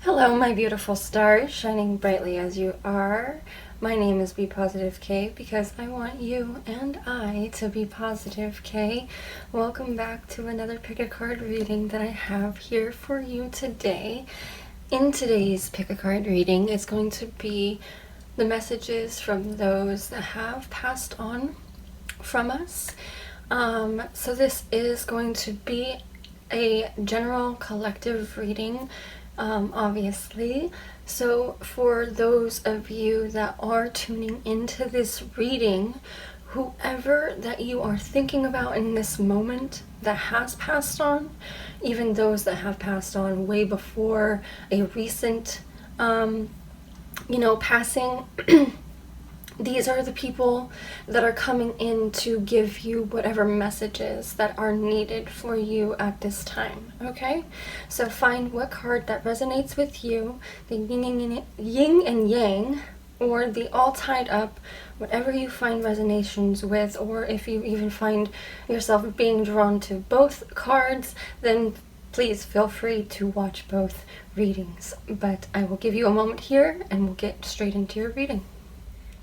Hello, my beautiful stars, shining brightly as you are. My name is Be Positive K because I want you and I to be positive, K. Welcome back to another pick a card reading that I have here for you today. In today's pick a card reading, it's going to be the messages from those that have passed on from us. So this is going to be a general collective reading, obviously. So for those of you that are tuning into this reading, whoever that you are thinking about in this moment that has passed on, even those that have passed on way before a recent passing, these are the people that are coming in to give you whatever messages that are needed for you at this time, okay? So find what card that resonates with you, the yin and yang, or the all tied up, whatever you find resonations with, or if you even find yourself being drawn to both cards, then please feel free to watch both readings. But I will give you a moment here and we'll get straight into your reading.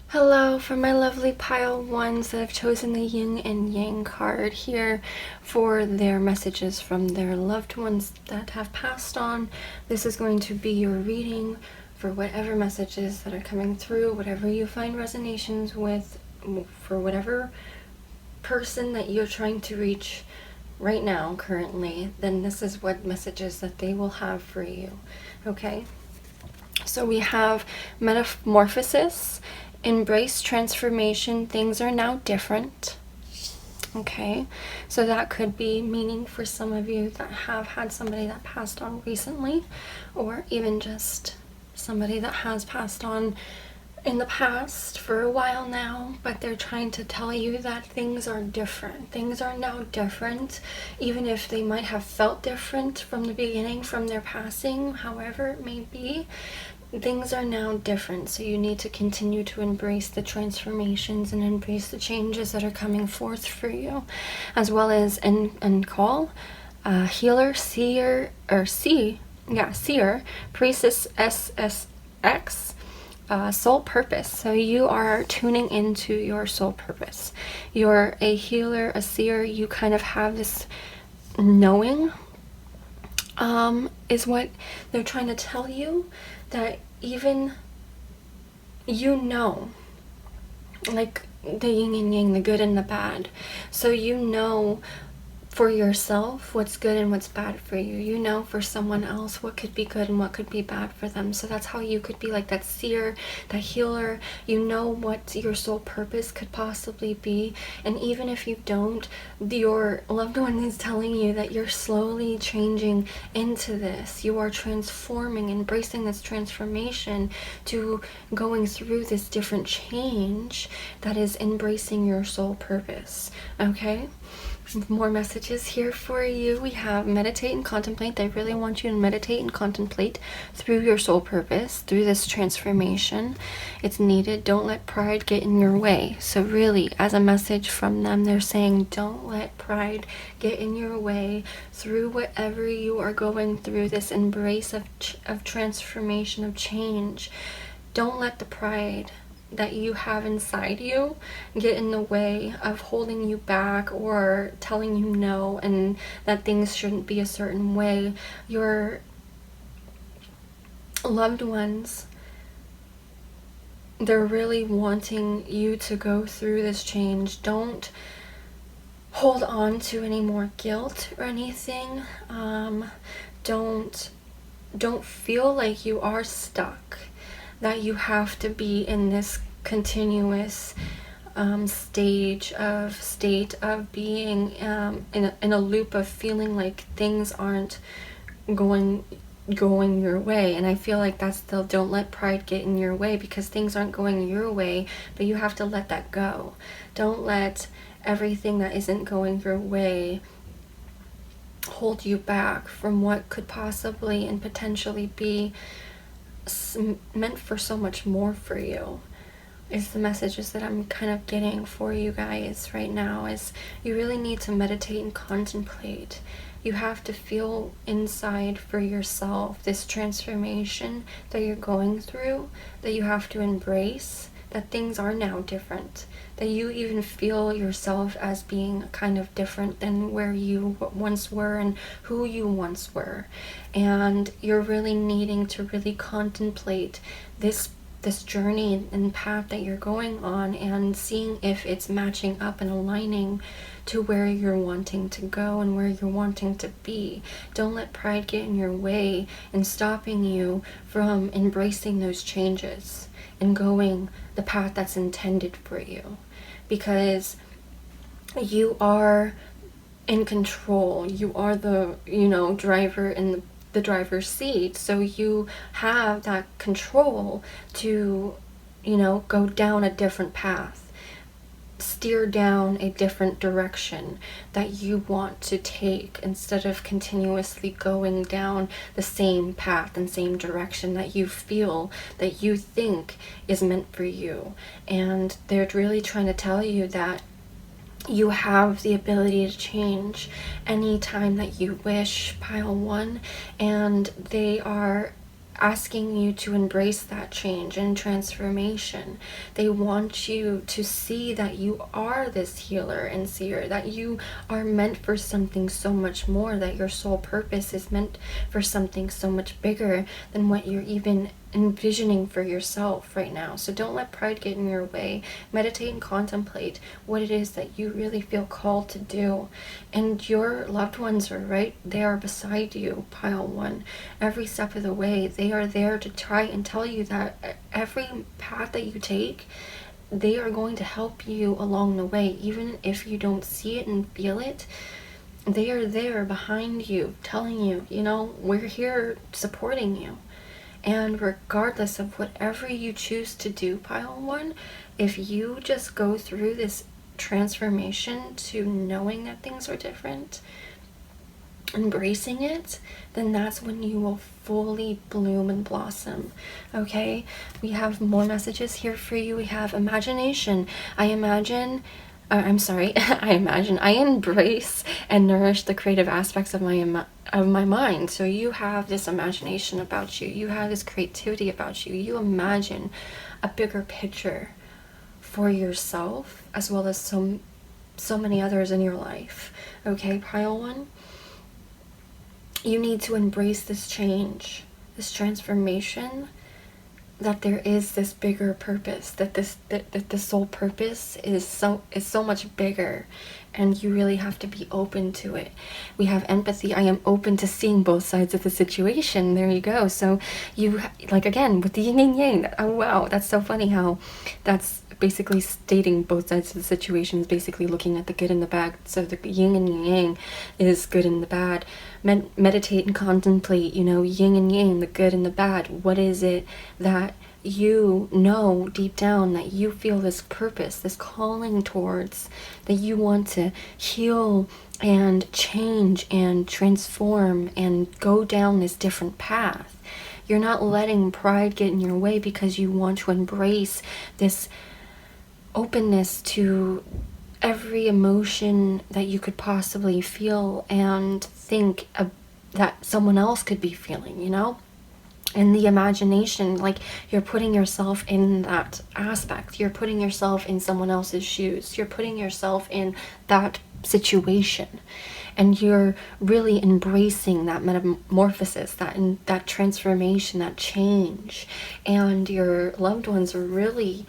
Hello, for my lovely pile ones that have chosen the yin and yang card here for their messages from their loved ones that have passed on. This is going to be your reading for whatever messages that are coming through, whatever you find resonations with, for whatever person that you're trying to reach right now, currently, then this is what messages that they will have for you, okay? So we have metamorphosis, embrace transformation, things are now different. Okay, so that could be meaning for some of you that have had somebody that passed on recently, or even just somebody that has passed on in the past for a while now, but they're trying to tell you that things are different. Things are now different, even if they might have felt different from the beginning, from their passing, however it may be. Things are now different, so you need to continue to embrace the transformations and embrace the changes that are coming forth for you, as well as and call healer, seer, priestess, SSX, soul purpose. So you are tuning into your soul purpose. You're a healer, a seer. You kind of have this knowing, is what they're trying to tell you, that even like the yin and yang, the good and the bad. So you know for yourself what's good and what's bad for you. You know for someone else what could be good and what could be bad for them. So that's how you could be like that seer, that healer. You know what your soul purpose could possibly be. And even if you don't, your loved one is telling you that you're slowly changing into this. You are transforming, embracing this transformation, to going through this different change that is embracing your soul purpose. Okay? More messages here for you. We have meditate and contemplate. They really want you to meditate and contemplate through your soul purpose, through this transformation. It's needed. Don't let pride get in your way. So really, as a message from them, they're saying don't let pride get in your way through whatever you are going through, this embrace of transformation, of change. Don't let the pride that you have inside you get in the way of holding you back or telling you no and that things shouldn't be a certain way. Your loved ones, they're really wanting you to go through this change. Don't hold on to any more guilt or anything. Don't feel like you are stuck, that you have to be in this continuous state of being in a loop of feeling like things aren't going your way. And I feel like that's the don't let pride get in your way, because things aren't going your way, but you have to let that go. Don't let everything that isn't going your way hold you back from what could possibly and potentially be meant for so much more for you. Is the messages that I'm kind of getting for you guys right now, is you really need to meditate and contemplate You have to feel inside for yourself this transformation that you're going through, that you have to embrace, that things are now different, that you even feel yourself as being kind of different than where you once were and who you once were. And you're really needing to really contemplate this journey and path that you're going on, and seeing if it's matching up and aligning to where you're wanting to go and where you're wanting to be. Don't let pride get in your way and stopping you from embracing those changes and going the path that's intended for you, because you are in control. You are the, driver in the driver's seat, so you have that control to, go down a different path, steer down a different direction that you want to take, instead of continuously going down the same path and same direction that you feel, that you think is meant for you. And they're really trying to tell you that you have the ability to change anytime that you wish, pile 1, and they are asking you to embrace that change and transformation. They want you to see that you are this healer and seer, that you are meant for something so much more, that your soul purpose is meant for something so much bigger than what you're even envisioning for yourself right now. So don't let pride get in your way. Meditate and contemplate what it is that you really feel called to do. And your loved ones are right there beside you, pile 1. Every step of the way, they are there to try and tell you that every path that you take, they are going to help you along the way. Even if you don't see it and feel it, they are there behind you, telling you, we're here supporting you. And regardless of whatever you choose to do, pile 1, if you just go through this transformation to knowing that things are different, embracing it, then that's when you will fully bloom and blossom. Okay, we have more messages here for you. We have imagination. I embrace and nourish the creative aspects of my mind. So you have this imagination about you. You have this creativity about you. You imagine a bigger picture for yourself, as well as so many others in your life. Okay, pile 1. You need to embrace this change, this transformation, that there is this bigger purpose, that the soul purpose is so much bigger, and you really have to be open to it. We have empathy. I am open to seeing both sides of the situation. There you go. So you, like, again, with the yin and yang, oh wow, that's so funny how that's basically stating both sides of the situation, is basically looking at the good and the bad. So the yin and yang is good and the bad. Meditate and contemplate, yin and yang, the good and the bad. What is it that you know deep down that you feel this purpose, this calling towards, that you want to heal and change and transform and go down this different path? You're not letting pride get in your way, because you want to embrace this openness to every emotion that you could possibly feel and think that someone else could be feeling, And the imagination, like, you're putting yourself in that aspect. You're putting yourself in someone else's shoes. You're putting yourself in that situation. And you're really embracing that metamorphosis, that transformation, that change. And your loved ones are really,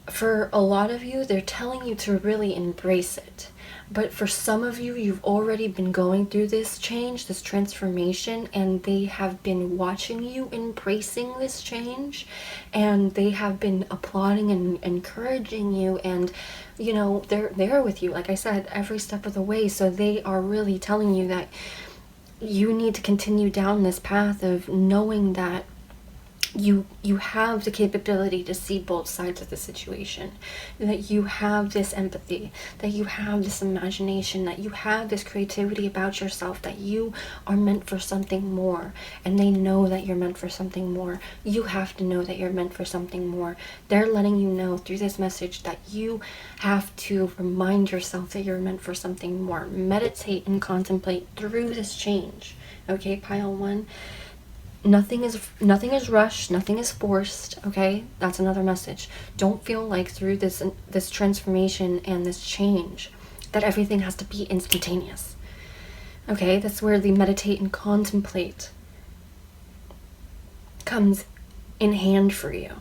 for a lot of you, they're telling you to really embrace it. But for some of you, you've already been going through this change, this transformation, and they have been watching you embracing this change, and they have been applauding and encouraging you, and they're there with you, like I said, every step of the way. So they are really telling you that you need to continue down this path of knowing that you have the capability to see both sides of the situation, that you have this empathy, that you have this imagination, that you have this creativity about yourself, that you are meant for something more, and they know that you're meant for something more. You have to know that you're meant for something more. They're letting you know through this message that you have to remind yourself that you're meant for something more. Meditate and contemplate through this change. Okay, pile 1. Nothing is rushed, nothing is forced, okay? That's another message. Don't feel like through this transformation and this change that everything has to be instantaneous. Okay? That's where the meditate and contemplate comes in hand for you.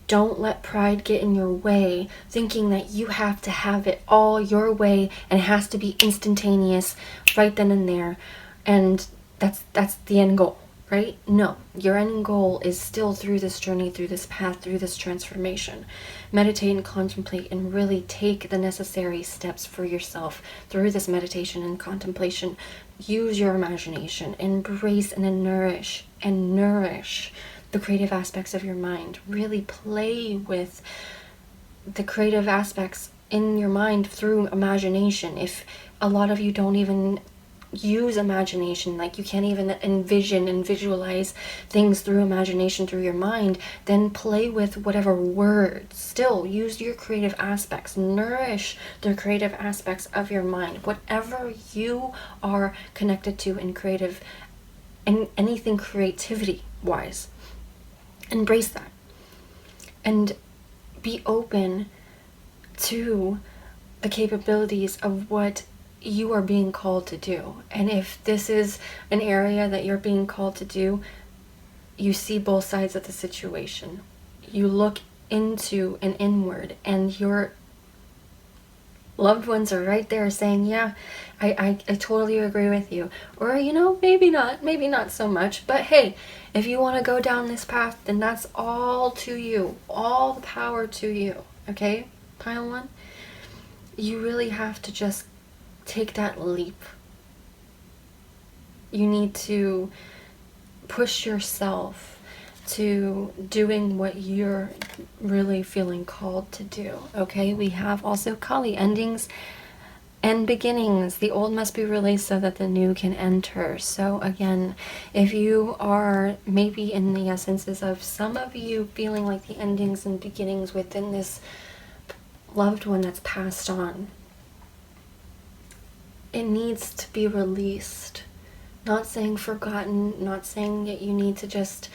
Don't let pride get in your way, thinking that you have to have it all your way and it has to be instantaneous right then and there, and that's the end goal. Right? No, your end goal is still through this journey, through this path, through this transformation. Meditate and contemplate and really take the necessary steps for yourself through this meditation and contemplation. Use your imagination, embrace and nourish the creative aspects of your mind. Really play with the creative aspects in your mind through imagination. If a lot of you don't even use imagination, like you can't even envision and visualize things through imagination, through your mind, then play with whatever words. Still use your creative aspects, nourish the creative aspects of your mind, whatever you are connected to in creative and anything creativity wise. Embrace that and be open to the capabilities of what you are being called to do. And if this is an area that you're being called to do, you see both sides of the situation. You look into and inward, and your loved ones are right there saying, yeah, I totally agree with you. Or, maybe not so much, but hey, if you want to go down this path, then that's all to you. All the power to you. Okay, pile 1? You really have to just take that leap. You need to push yourself to doing what you're really feeling called to do. Okay, we have also Kali, endings and beginnings. The old must be released so that the new can enter. So again, if you are maybe in the essences of some of you feeling like the endings and beginnings within this loved one that's passed on, it needs to be released. Not saying forgotten, not saying that you need to just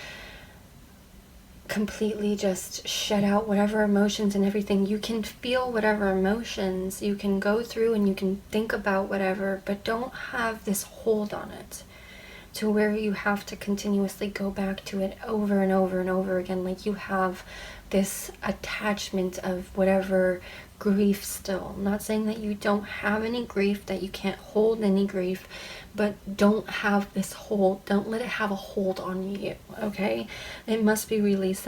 completely just shut out whatever emotions and everything. You can feel whatever emotions, you can go through and you can think about whatever, but don't have this hold on it to where you have to continuously go back to it over and over and over again, like you have this attachment of whatever grief still. I'm not saying that you don't have any grief, that you can't hold any grief, but don't have this hold, don't let it have a hold on you, okay? It must be released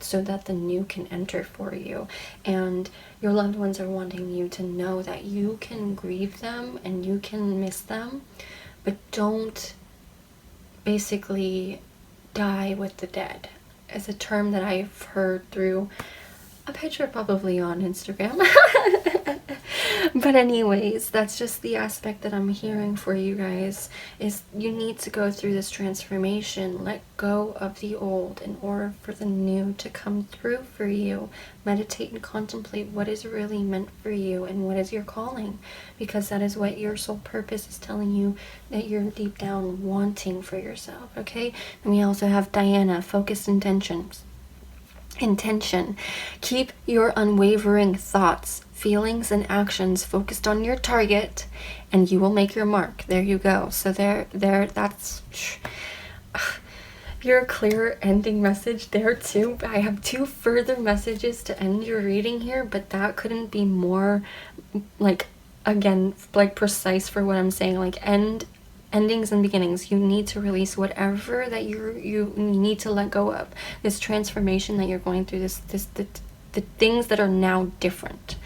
so that the new can enter for you. And your loved ones are wanting you to know that you can grieve them and you can miss them, but don't basically die with the dead. It's a term that I've heard through a picture probably on Instagram. But anyways, that's just the aspect that I'm hearing for you guys, is you need to go through this transformation, let go of the old in order for the new to come through for you. Meditate and contemplate what is really meant for you and what is your calling, because that is what your soul purpose is telling you that you're deep down wanting for yourself, okay? And we also have Diana, focused intentions. Intention. Keep your unwavering thoughts, feelings, and actions focused on your target, and you will make your mark. There you go. So that's your clear ending message there too. I have 2 further messages to end your reading here, but that couldn't be more precise for what I'm saying. Endings and beginnings. You need to release whatever that you need to let go of. This transformation that you're going through, this the things that are now different.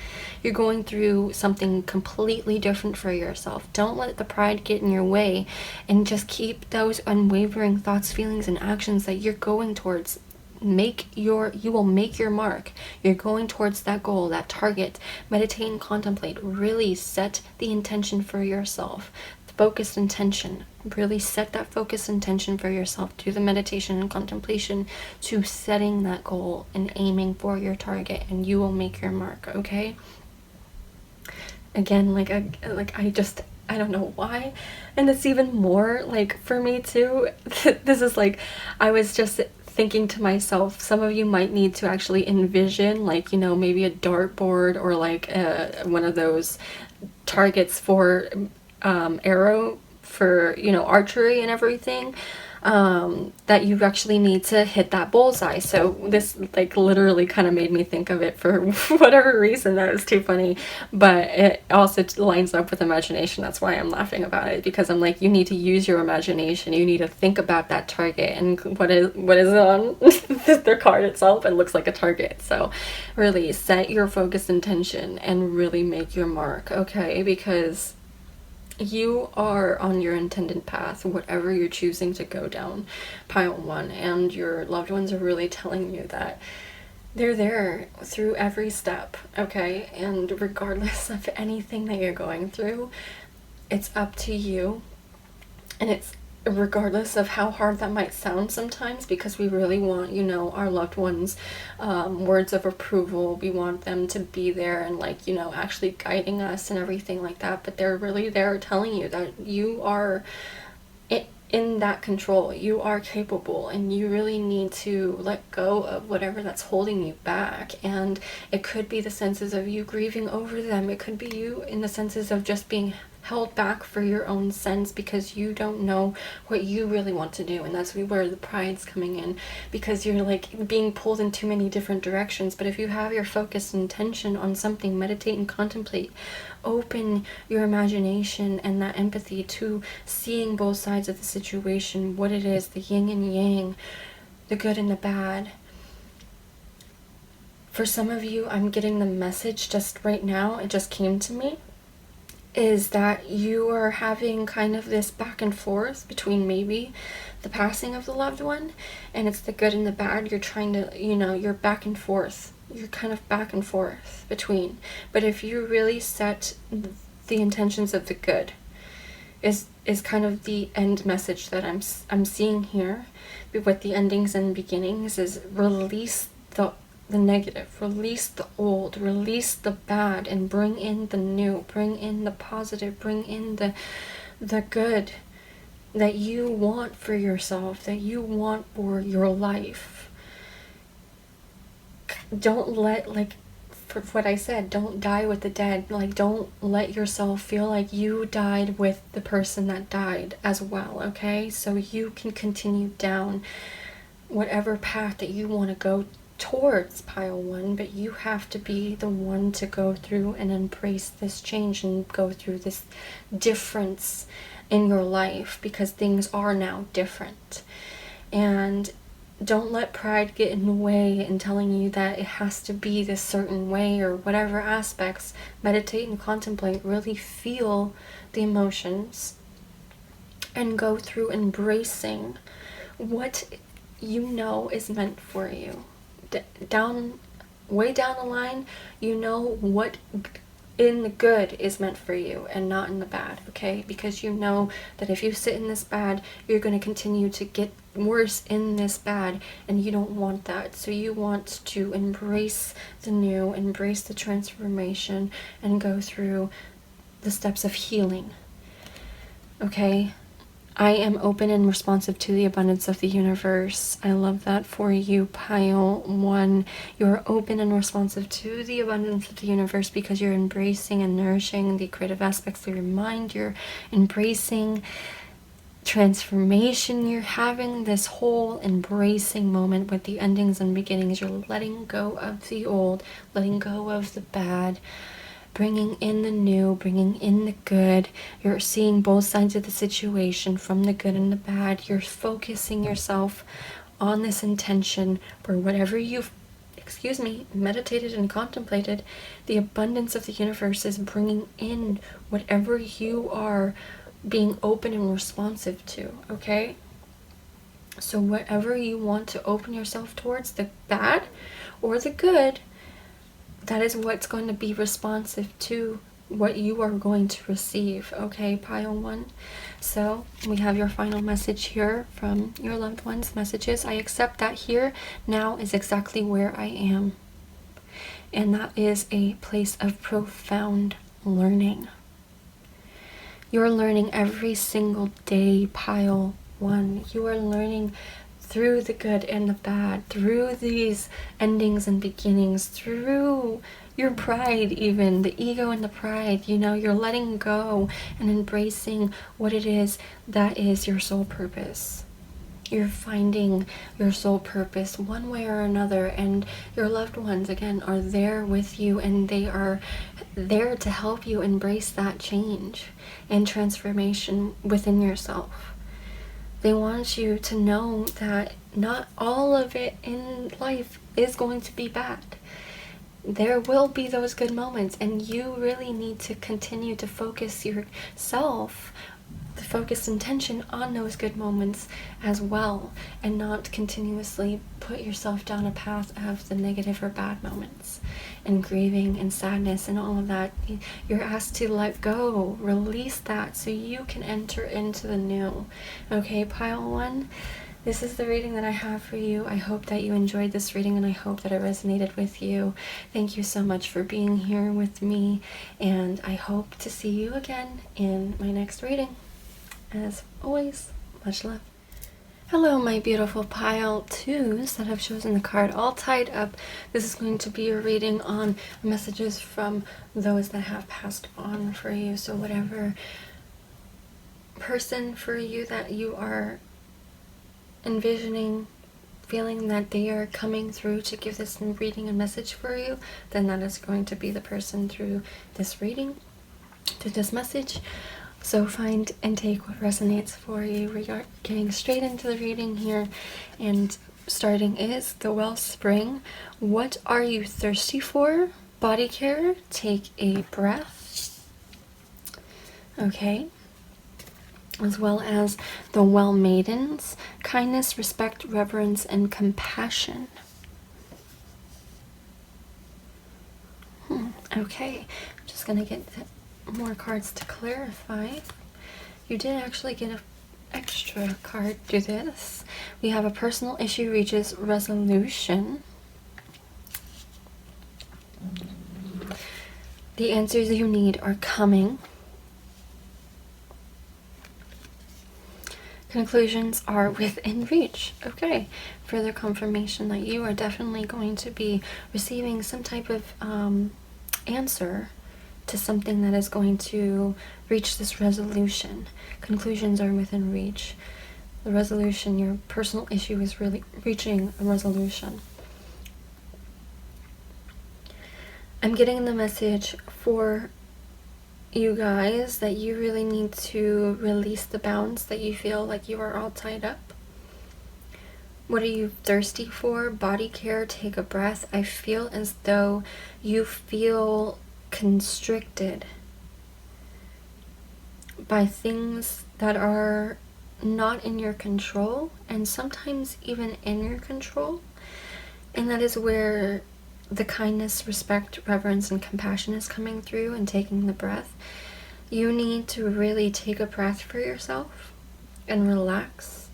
You're going through something completely different for yourself. Don't let the pride get in your way, and just keep those unwavering thoughts, feelings, and actions that you're going towards. You will make your mark. You're going towards that goal, that target. Meditate and contemplate. Really set the intention for yourself. Focused intention. Really set that focused intention for yourself. Do the meditation and contemplation to setting that goal and aiming for your target, and you will make your mark. Okay? Again, I don't know why, and it's even more like for me too. This is like, I was just thinking to myself, some of you might need to actually envision, like, maybe a dartboard, or like one of those targets for arrow for archery and everything, that you actually need to hit that bullseye. So this like literally kind of made me think of it for whatever reason. That was too funny, but it also lines up with imagination. That's why I'm laughing about it, because I'm like, you need to use your imagination. You need to think about that target and what is it on the card itself. It looks like a target. So really set your focused intention and really make your mark, okay? Because you are on your intended path, whatever you're choosing to go down, pile one, and your loved ones are really telling you that they're there through every step, okay? And regardless of anything that you're going through, it's up to you, and it's regardless of how hard that might sound sometimes, because we really want, our loved ones, words of approval. We want them to be there and actually guiding us and everything like that. But they're really there telling you that you are in that control. You are capable, and you really need to let go of whatever that's holding you back. And it could be the senses of you grieving over them. It could be you in the senses of just being held back for your own sense, because you don't know what you really want to do. And that's where the pride's coming in, because you're like being pulled in too many different directions. But if you have your focused intention on something, meditate and contemplate, open your imagination and that empathy to seeing both sides of the situation, what it is, the yin and yang, the good and the bad. For some of you, I'm getting the message just right now, it just came to me, is that you are having kind of this back and forth between maybe the passing of the loved one, and it's the good and the bad. You're trying to, you're back and forth. You're kind of back and forth between. But if you really set the intentions of the good, is kind of the end message that I'm seeing here. With the endings and beginnings, is release the negative, release the old, release the bad, and bring in the new, bring in the positive, bring in the good that you want for yourself, that you want for your life. Don't let, for what I said, don't die with the dead. Don't let yourself feel like you died with the person that died as well, okay? So you can continue down whatever path that you want to go towards, pile one, but you have to be the one to go through and embrace this change and go through this difference in your life, because things are now different. And don't let pride get in the way and telling you that it has to be this certain way or whatever aspects. Meditate and contemplate, really feel the emotions and go through embracing what is meant for you. Way down the line, what in the good is meant for you and not in the bad, okay? Because you know that if you sit in this bad, you're going to continue to get worse in this bad, and you don't want that. So you want to embrace the new, embrace the transformation, and go through the steps of healing, okay? I am open and responsive to the abundance of the universe. I love that for you, pile one. You're open and responsive to the abundance of the universe because you're embracing and nourishing the creative aspects of your mind. You're embracing transformation. You're having this whole embracing moment with the endings and beginnings. You're letting go of the old, letting go of the bad, bringing in the new, bringing in the good. You're seeing both sides of the situation, from the good and the bad. You're focusing yourself on this intention for whatever you meditated and contemplated, the abundance of the universe is bringing in whatever you are being open and responsive to, okay? So whatever you want to open yourself towards, the bad or the good, that is what's going to be responsive to what you are going to receive, okay, pile 1? So we have your final message here from your loved ones. Messages: I accept that here now is exactly where I am, and that is a place of profound learning. You're learning every single day, pile 1. You are learning through the good and the bad, through these endings and beginnings, through your pride, even the ego and the pride. You're letting go and embracing what it is that is your soul purpose. You're finding your soul purpose one way or another, and your loved ones, again, are there with you, and they are there to help you embrace that change and transformation within yourself. They want you to know that not all of it in life is going to be bad. There will be those good moments, and you really need to continue to focus yourself, the focused intention on those good moments as well, and not continuously put yourself down a path of the negative or bad moments and grieving and sadness and all of that. You're asked to let go, release that, so you can enter into the new. Okay, pile 1, this is the reading that I have for you. I hope that you enjoyed this reading, and I hope that it resonated with you. Thank you so much for being here with me, and I hope to see you again in my next reading. As always, much love. Hello, my beautiful pile 2s that have chosen the card all tied up. This is going to be a reading on messages from those that have passed on for you. So whatever person for you that you are envisioning, feeling that they are coming through to give this reading a message for you, then that is going to be the person through this reading, to this message. So find and take what resonates for you. We are getting straight into the reading here, and starting is the wellspring. What are you thirsty for? Body care. Take a breath. Okay. As well as the well maidens. Kindness, respect, reverence, and compassion. Okay. I'm just going to get more cards to clarify. You did actually get an extra card to this. We have a personal issue reaches resolution. The answers you need are coming. Conclusions are within reach. Okay, further confirmation that you are definitely going to be receiving some type of answer to something that is going to reach this resolution. Conclusions are within reach. The resolution, your personal issue is really reaching a resolution. I'm getting the message for you guys that you really need to release the bounds that you feel like you are all tied up. What are you thirsty for? Body care, take a breath. I feel as though you feel constricted by things that are not in your control, and sometimes even in your control. And that is where the kindness, respect, reverence, and compassion is coming through, and taking the breath. You need to really take a breath for yourself and relax.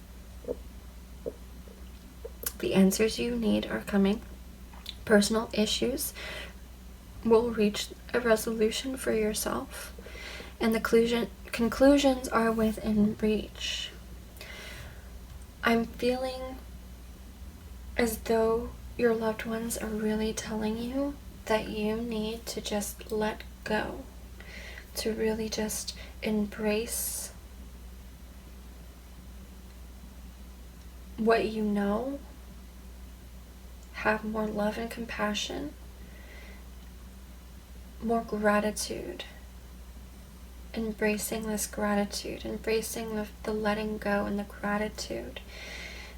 The answers you need are coming. Personal issues will reach a resolution for yourself, and the conclusions are within reach. I'm feeling as though your loved ones are really telling you that you need to just let go, to really just embrace what you know, have more love and compassion, more gratitude, embracing this gratitude, embracing the letting go and the gratitude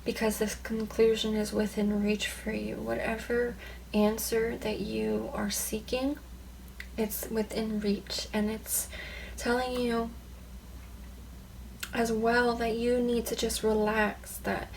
because this conclusion is within reach for you. Whatever answer that you are seeking, it's within reach, and it's telling you as well that you need to just relax, that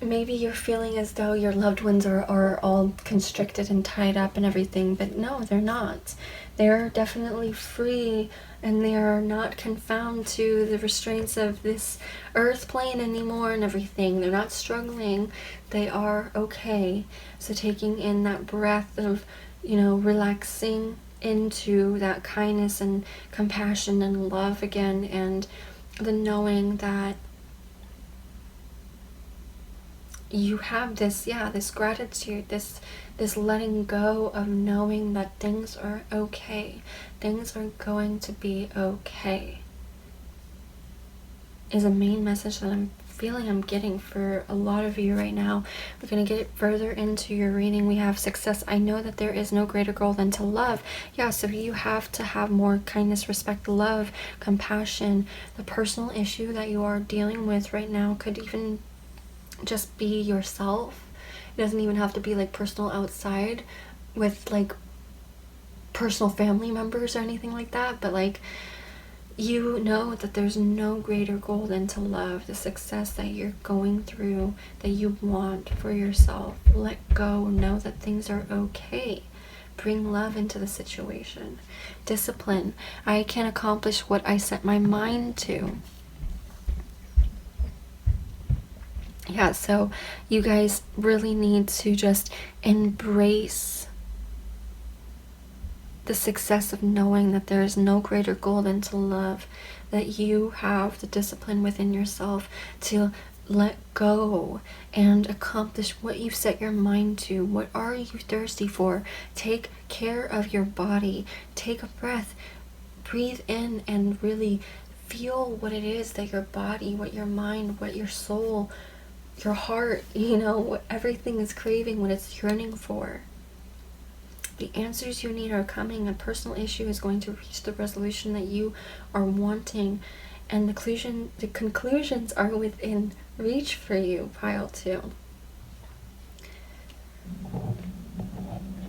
maybe you're feeling as though your loved ones are all constricted and tied up and everything, but no, they're not. They're definitely free, and they are not confined to the restraints of this earth plane anymore and everything. They're not struggling. They are okay. So taking in that breath of, relaxing into that kindness and compassion and love again, and the knowing that you have this gratitude, this letting go of knowing that things are okay. Things are going to be okay, is a main message that I'm feeling I'm getting for a lot of you right now. We're going to get further into your reading. We have success. I know that there is no greater goal than to love. Yeah, so you have to have more kindness, respect, love, compassion. The personal issue that you are dealing with right now could even just be yourself. It doesn't even have to be like personal outside with like personal family members or anything like that, but like, you know that there's no greater goal than to love. The success that you're going through, that you want for yourself, let go. Know that things are okay. Bring love into the situation. Discipline. I can accomplish what I set my mind to. Yeah, so you guys really need to just embrace the success of knowing that there is no greater goal than to love, that you have the discipline within yourself to let go and accomplish what you've set your mind to. What are you thirsty for? Take care of your body. Take a breath. Breathe in and really feel what it is that your body, what your mind, what your soul, your heart, what everything is craving, what it's yearning for. The answers you need are coming. A personal issue is going to reach the resolution that you are wanting, and the conclusions are within reach for you, pile 2.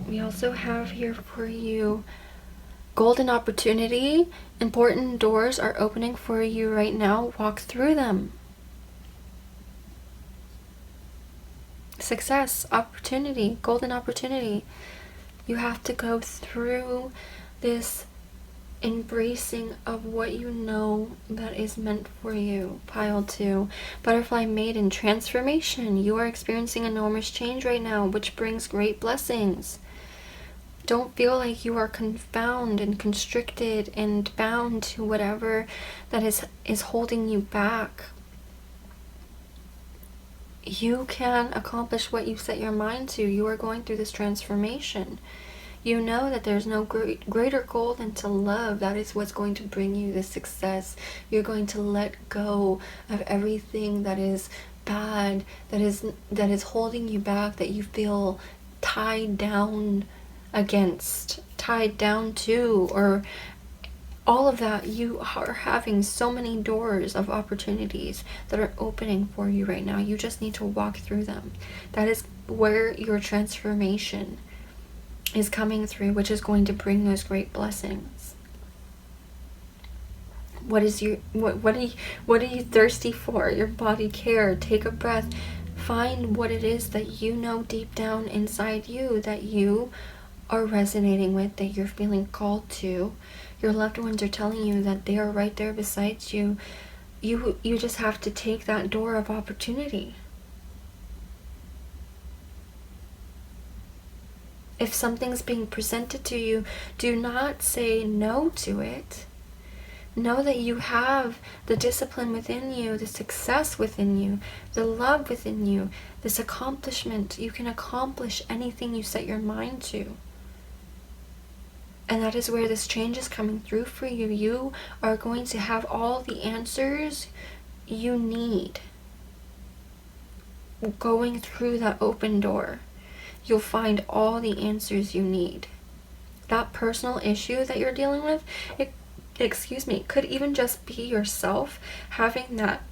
We also have here for you golden opportunity. Important doors are opening for you right now. Walk through them. Success, opportunity, golden opportunity. You have to go through this embracing of what you know that is meant for you. Pile 2. Butterfly maiden, transformation. You are experiencing enormous change right now, which brings great blessings. Don't feel like you are confounded and constricted and bound to whatever that is holding you back. You can accomplish what you set your mind to. You are going through this transformation. You know that there's no greater goal than to love. That is what's going to bring you this success. You're going to let go of everything that is bad, that is holding you back, that you feel tied down against, tied down to, or all of that. You are having so many doors of opportunities that are opening for you right now. You just need to walk through them. That is where your transformation is coming through, which is going to bring those great blessings. What are you thirsty for? Your body care. Take a breath. Find what it is that you know deep down inside you that you are resonating with, that you're feeling called to. Your loved ones are telling you that they are right there beside you. You just have to take that door of opportunity. If something's being presented to you, do not say no to it. Know that you have the discipline within you, the success within you, the love within you, this accomplishment. You can accomplish anything you set your mind to. And that is where this change is coming through for you. You are going to have all the answers you need going through that open door. You'll find all the answers you need. That personal issue that you're dealing with, could even just be yourself having that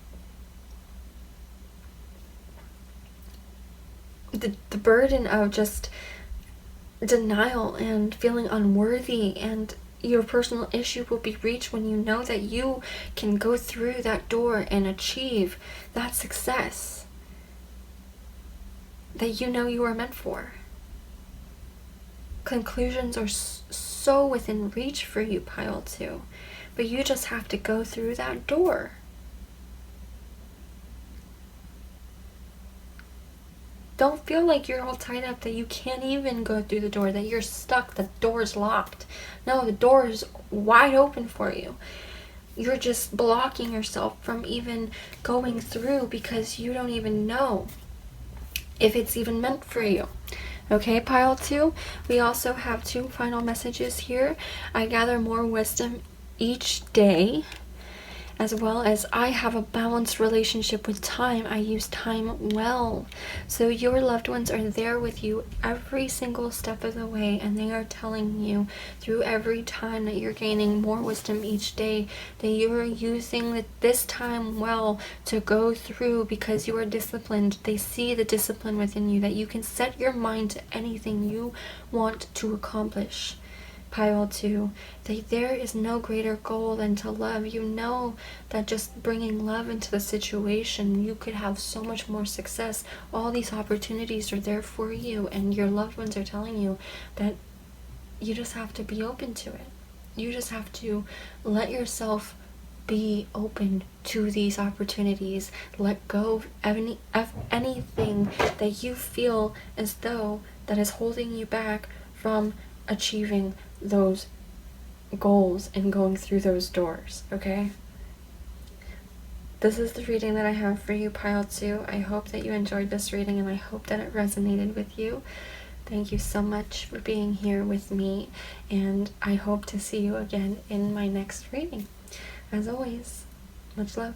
the burden of just denial and feeling unworthy, and your personal issue will be reached when you know that you can go through that door and achieve that success that you know you are meant for. Conclusions are so within reach for you, Pile 2, but you just have to go through that door. Don't feel like you're all tied up, that you can't even go through the door, that you're stuck, the door's locked. No, the door is wide open for you. You're just blocking yourself from even going through because you don't even know if it's even meant for you. Okay, Pile 2, we also have 2 final messages here. I gather more wisdom each day, as well as I have a balanced relationship with time. I use time well. So your loved ones are there with you every single step of the way, and they are telling you through every time that you're gaining more wisdom each day, that you're using this time well to go through because you are disciplined. They see the discipline within you, that you can set your mind to anything you want to accomplish. Pile 2, that there is no greater goal than to love. You know that just bringing love into the situation, you could have so much more success. All these opportunities are there for you, and your loved ones are telling you that you just have to be open to it. You just have to let yourself be open to these opportunities. Let go of anything that you feel as though that is holding you back from achieving those goals and going through those doors. Okay, this is the reading that I have for you, Pile 2. I hope that you enjoyed this reading, and I hope that it resonated with you. Thank you so much for being here with me, and I hope to see you again in my next reading. As always, much love.